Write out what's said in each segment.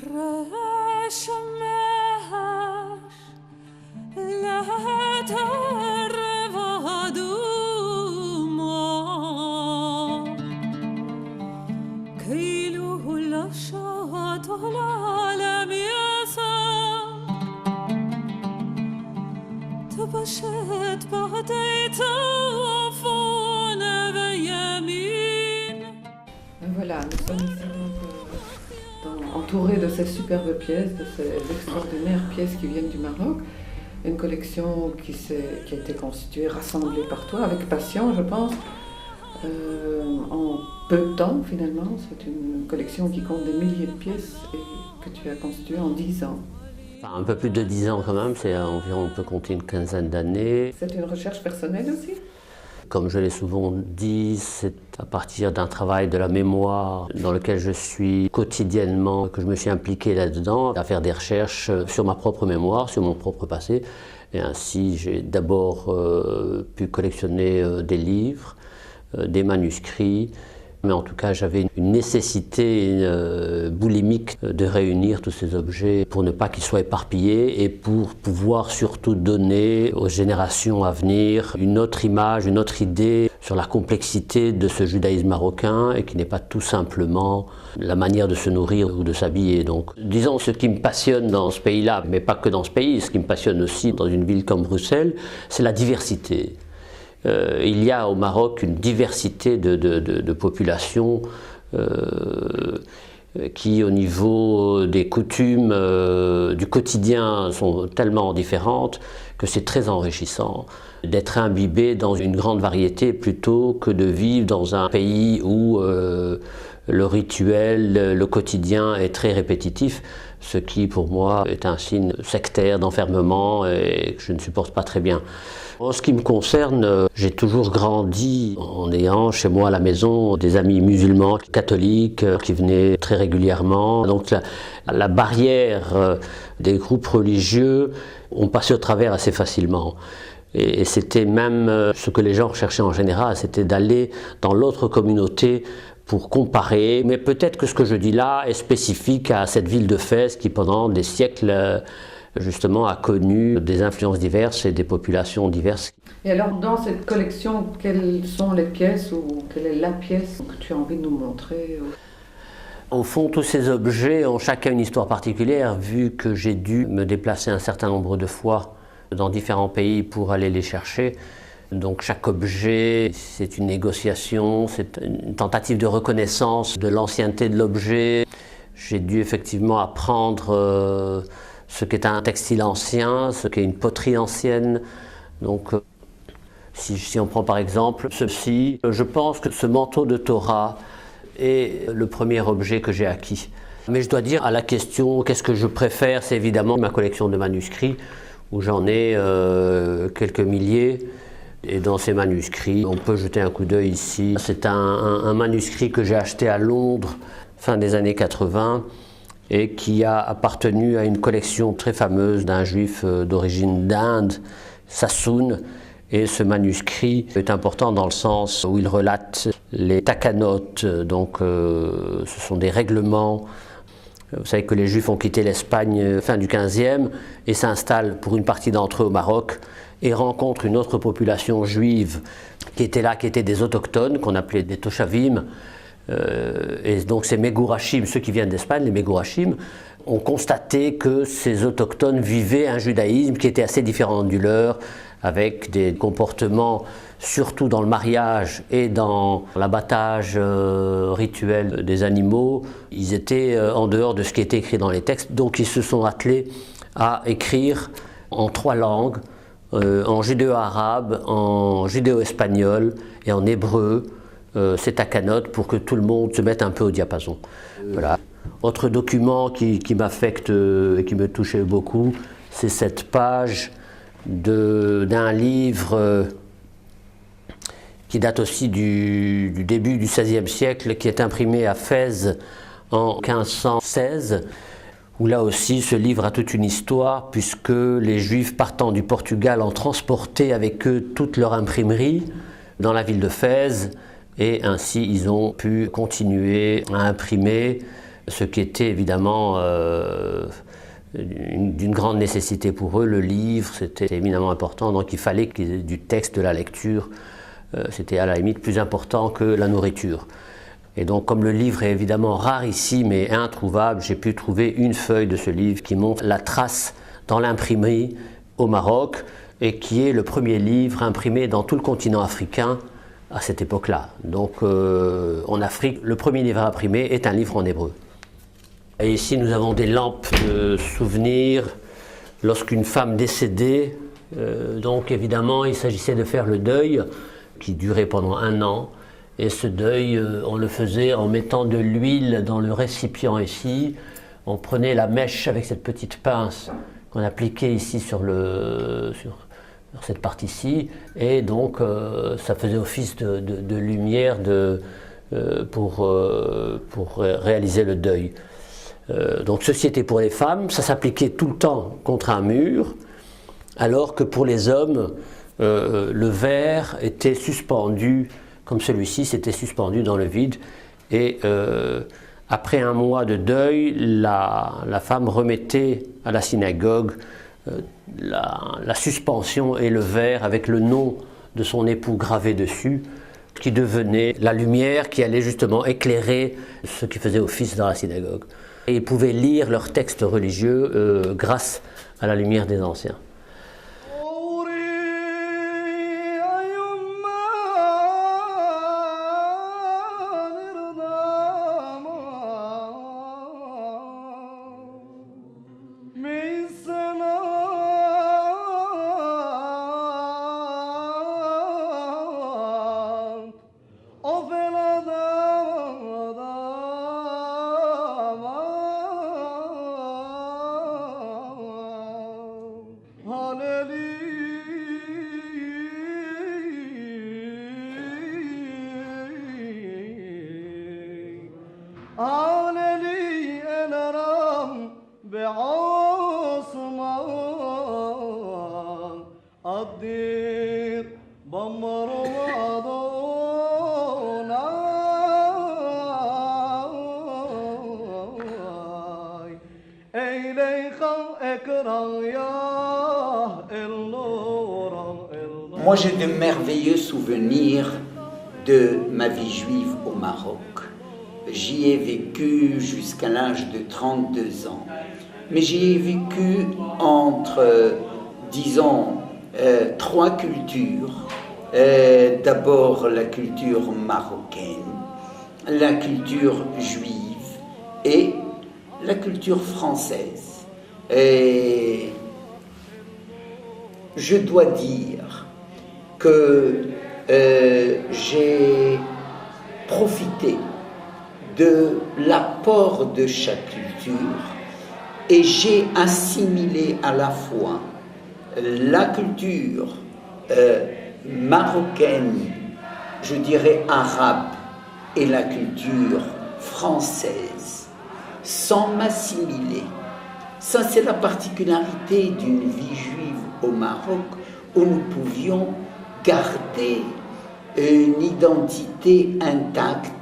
Voilà, nous sommes ici entourés de ces superbes pièces, de ces extraordinaires pièces qui viennent du Maroc. Une collection qui a été constituée, rassemblée par toi, avec passion, je pense, en peu de temps finalement. C'est une collection qui compte des milliers de pièces et que tu as constituée en 10 ans. Enfin, un peu plus de 10 ans quand même, c'est environ, on peut compter une quinzaine d'années. C'est une recherche personnelle aussi? Comme je l'ai souvent dit, c'est à partir d'un travail de la mémoire dans lequel je suis quotidiennement, que je me suis impliqué là-dedans, à faire des recherches sur ma propre mémoire, sur mon propre passé. Et ainsi, j'ai d'abord pu collectionner des livres, des manuscrits, mais en tout cas, j'avais une nécessité boulimique de réunir tous ces objets pour ne pas qu'ils soient éparpillés et pour pouvoir surtout donner aux générations à venir une autre image, une autre idée sur la complexité de ce judaïsme marocain et qui n'est pas tout simplement la manière de se nourrir ou de s'habiller. Donc, disons, ce qui me passionne dans ce pays-là, mais pas que dans ce pays, ce qui me passionne aussi dans une ville comme Bruxelles, c'est la diversité. Il y a au Maroc une diversité de populations qui, au niveau des coutumes, du quotidien, sont tellement différentes que c'est très enrichissant d'être imbibé dans une grande variété plutôt que de vivre dans un pays où le rituel, le quotidien est très répétitif, ce qui pour moi est un signe sectaire d'enfermement et que je ne supporte pas très bien. En ce qui me concerne, j'ai toujours grandi en ayant chez moi à la maison des amis musulmans, catholiques, qui venaient très régulièrement. Donc la barrière des groupes religieux, on passait au travers assez facilement. Et c'était même ce que les gens recherchaient en général, c'était d'aller dans l'autre communauté pour comparer. Mais peut-être que ce que je dis là est spécifique à cette ville de Fès qui pendant des siècles justement a connu des influences diverses et des populations diverses. Et alors dans cette collection, quelles sont les pièces ou quelle est la pièce que tu as envie de nous montrer? Au fond, tous ces objets ont chacun une histoire particulière, vu que j'ai dû me déplacer un certain nombre de fois dans différents pays pour aller les chercher. Donc chaque objet, c'est une négociation, c'est une tentative de reconnaissance de l'ancienneté de l'objet. J'ai dû effectivement apprendre ce qu'est un textile ancien, ce qu'est une poterie ancienne. Donc si on prend par exemple ceci, je pense que ce manteau de Torah est le premier objet que j'ai acquis. Mais je dois dire à la question qu'est-ce que je préfère, c'est évidemment ma collection de manuscrits où j'en ai quelques milliers. Et dans ces manuscrits, on peut jeter un coup d'œil ici. C'est un manuscrit que j'ai acheté à Londres, fin des années 80, et qui a appartenu à une collection très fameuse d'un juif d'origine d'Inde, Sassoon. Et ce manuscrit est important dans le sens où il relate les takanot, donc ce sont des règlements. Vous savez que les Juifs ont quitté l'Espagne fin du XVe et s'installent pour une partie d'entre eux au Maroc et rencontrent une autre population juive qui était là, qui étaient des autochtones, qu'on appelait des Toshavim. Et donc ces Megourachim, ceux qui viennent d'Espagne, les Megourachim, ont constaté que ces autochtones vivaient un judaïsme qui était assez différent du leur, avec des comportements, surtout dans le mariage et dans l'abattage rituel des animaux. Ils étaient en dehors de ce qui était écrit dans les textes, donc ils se sont attelés à écrire en 3 langues, en judéo-arabe, en judéo-espagnol et en hébreu, ces takanot pour que tout le monde se mette un peu au diapason. Voilà. Autre document qui m'affecte et qui me touchait beaucoup, c'est cette page d'un livre qui date aussi du début du XVIe siècle, qui est imprimé à Fès en 1516, où là aussi ce livre a toute une histoire, puisque les Juifs partant du Portugal ont transporté avec eux toute leur imprimerie dans la ville de Fès, et ainsi ils ont pu continuer à imprimer ce qui était évidemment d'une grande nécessité pour eux. Le livre, c'était éminemment important, donc il fallait qu'il y ait du texte, de la lecture. C'était à la limite plus important que la nourriture. Et donc comme le livre est évidemment rare ici, mais introuvable, j'ai pu trouver une feuille de ce livre qui montre la trace dans l'imprimerie au Maroc, et qui est le premier livre imprimé dans tout le continent africain à cette époque-là. Donc en Afrique, le premier livre imprimé est un livre en hébreu. Et ici nous avons des lampes de souvenirs lorsqu'une femme décédait. Donc évidemment il s'agissait de faire le deuil qui durait pendant 1 an. Et ce deuil, on le faisait en mettant de l'huile dans le récipient ici. On prenait la mèche avec cette petite pince qu'on appliquait ici sur cette partie-ci, et donc ça faisait office de lumière pour réaliser le deuil. Donc ceci était pour les femmes, ça s'appliquait tout le temps contre un mur, alors que pour les hommes, le verre était suspendu, comme celui-ci, c'était suspendu dans le vide, et après 1 mois de deuil, la femme remettait à la synagogue la suspension et le verre avec le nom de son époux gravé dessus, qui devenait la lumière qui allait justement éclairer ceux qui faisaient office dans la synagogue. Et ils pouvaient lire leurs textes religieux grâce à la lumière des anciens. Moi, j'ai de merveilleux souvenirs de ma vie juive au Maroc. J'y ai vécu jusqu'à l'âge de 32 ans. Mais j'y ai vécu entre, disons, 3 cultures. D'abord la culture marocaine, la culture juive et la culture française. Et je dois dire que j'ai profité de l'apport de chaque culture et j'ai assimilé à la fois la culture marocaine, je dirais arabe, et la culture française, sans m'assimiler. Ça, c'est la particularité d'une vie juive au Maroc, où nous pouvions garder une identité intacte.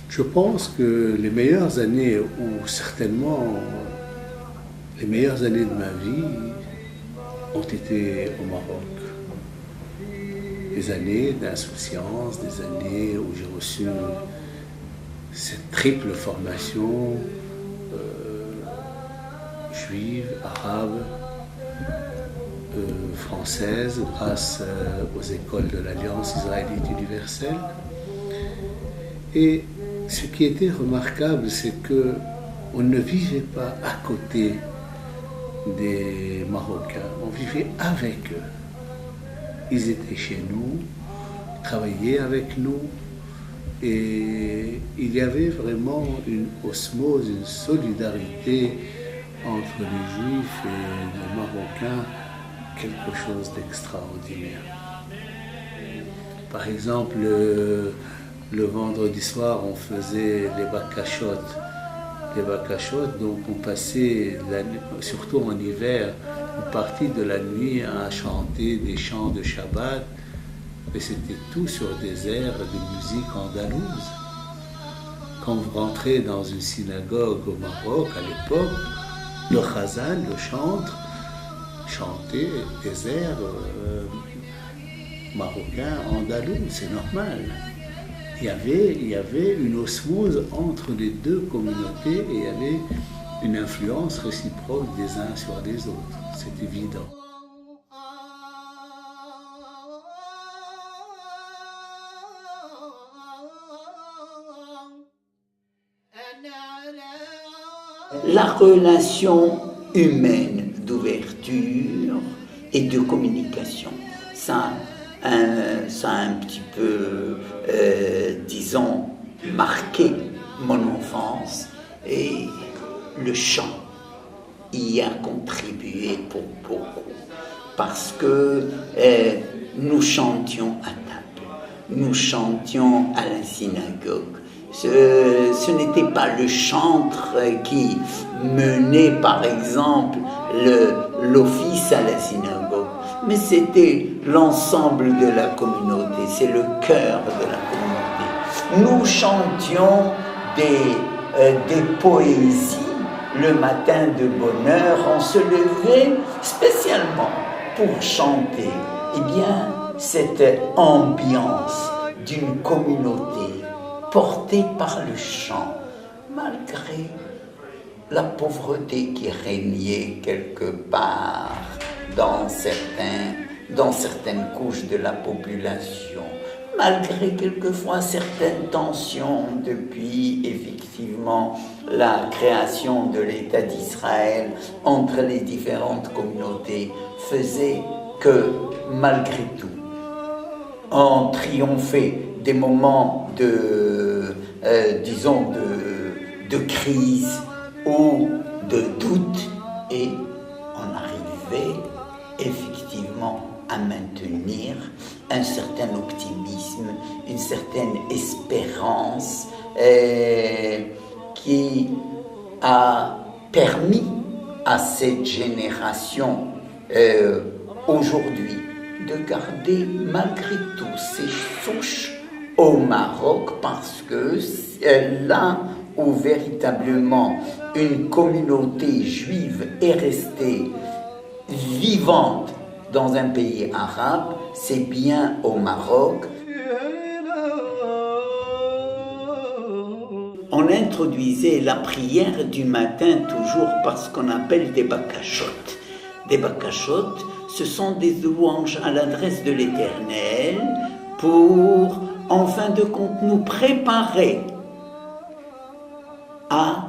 Je pense que les meilleures années, ou certainement les meilleures années de ma vie, ont été au Maroc. Des années d'insouciance, des années où j'ai reçu cette triple formation juive, arabe, française, grâce aux écoles de l'Alliance israélite universelle. Et ce qui était remarquable, c'est qu'on ne vivait pas à côté des Marocains, on vivait avec eux. Ils étaient chez nous, travaillaient avec nous, et il y avait vraiment une osmose, une solidarité entre les Juifs et les Marocains, quelque chose d'extraordinaire. Par exemple, le vendredi soir, on faisait les bakachotes. Les bakachotes, donc on passait, surtout en hiver, une partie de la nuit à chanter des chants de Shabbat mais c'était tout sur des airs de musique andalouse. Quand vous rentrez dans une synagogue au Maroc, à l'époque, le Khazan, le chantre, chantait des airs marocains, andalous, c'est normal. Il y avait une osmose entre les deux communautés et il y avait une influence réciproque des uns sur les autres, c'est évident. La relation humaine d'ouverture et de communication, ça a un petit peu, disons, marqué mon enfance, et le chant y a contribué pour beaucoup, parce que nous chantions à table, nous chantions à la synagogue. Ce n'était pas le chantre qui menait, par exemple, l'office à la synagogue, mais c'était l'ensemble de la communauté, c'est le cœur de la communauté. Nous chantions des poésies le matin de bonne heure, on se levait spécialement pour chanter. Eh bien, cette ambiance d'une communauté portée par le chant, malgré la pauvreté qui régnait quelque part dans certaines couches de la population, malgré quelquefois certaines tensions depuis effectivement la création de l'État d'Israël entre les différentes communautés, faisait que malgré tout, on triomphait des moments de crise ou de doute, et on arrivait effectivement à maintenir un certain optimisme, une certaine espérance qui a permis à cette génération aujourd'hui de garder malgré tout ses souches au Maroc, parce que là où véritablement une communauté juive est restée vivante dans un pays arabe, c'est bien au Maroc. On introduisait la prière du matin toujours par ce qu'on appelle des bakashot. Des bakashot, ce sont des louanges à l'adresse de l'Éternel pour, en fin de compte, nous préparer à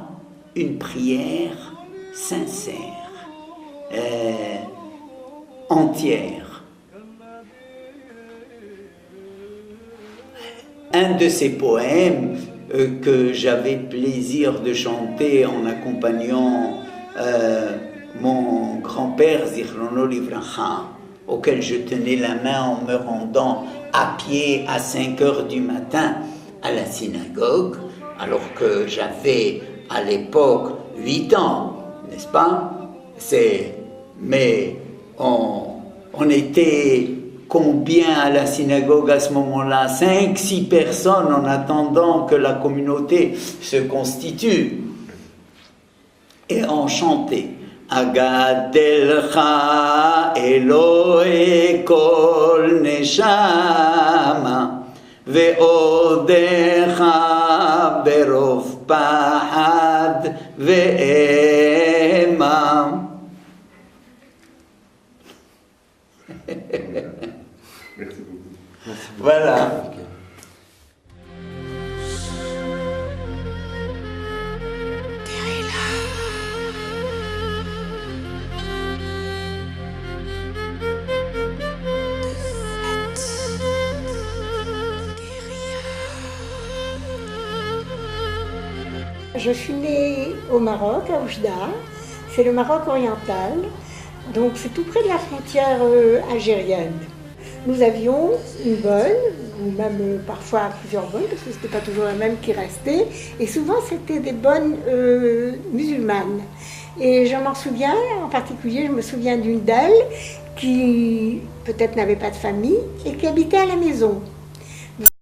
une prière sincère, entière. Un de ces poèmes que j'avais plaisir de chanter en accompagnant mon grand-père Zichrono Livracha, auquel je tenais la main en me rendant à pied à 5 heures du matin à la synagogue, alors que j'avais à l'époque 8 ans, n'est-ce pas? Mais on était combien à la synagogue à ce moment-là? 5-6 personnes en attendant que la communauté se constitue. Et on chantait Agadelcha Elohe kol neshama ve'odecha berov pahad ve'ema. Merci beaucoup. Voilà. Je suis née au Maroc, à Oujda. C'est le Maroc oriental, donc c'est tout près de la frontière algérienne. Nous avions une bonne, ou même parfois plusieurs bonnes, parce que ce n'était pas toujours la même qui restait, et souvent c'était des bonnes musulmanes. Et je m'en souviens, en particulier, je me souviens d'une d'elles qui peut-être n'avait pas de famille et qui habitait à la maison.